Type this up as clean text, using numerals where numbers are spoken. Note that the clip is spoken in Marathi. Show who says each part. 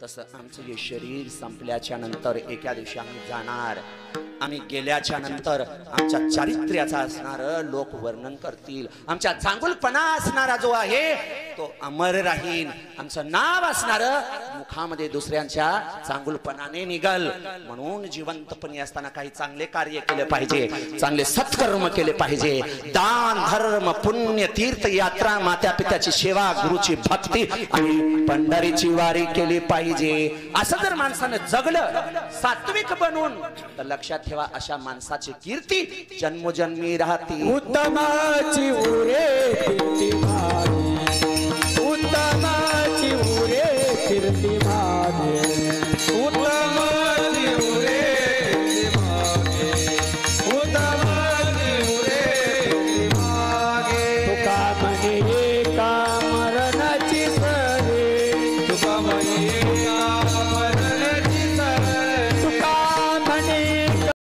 Speaker 1: तसं आमचं हे शरीर संपल्याच्या नंतर एका दिवशी आम्ही जाणार. आम्ही गेल्याच्या नंतर आमच्या चारित्र्याचा असणार लोक वर्णन करतील. आमच्या चांगुलपणा असणारा जो आहे तो अमर राहील. आमचं नाव असणार मुखामध्ये दुसऱ्यांच्या चांगुलपणाने निघल. म्हणून जिवंतपणी असताना काही चांगले कार्य केले पाहिजे, चांगले सत्कर्म केले पाहिजे. दान धर्म पुण्य तीर्थ यात्रा मात्या पित्याची सेवा गुरुची भक्ती आणि पंढरीची वारी केली पाहिजे. असं जर माणसानं जगलं सात्विक बनून तर लक्षात ठेवा अशा माणसाची कीर्ती जन्मोजन्मी राहते.
Speaker 2: उत्तमाची उरे कीर्ती भागे, उत्तमाची उरे कीर्ती भागे, उत्तमाची उरे कीर्ती भागे, उत्तमाची उरे कीर्ती भागे. तुका म्हणे एका मरणाची सरे, तुका म्हणे एका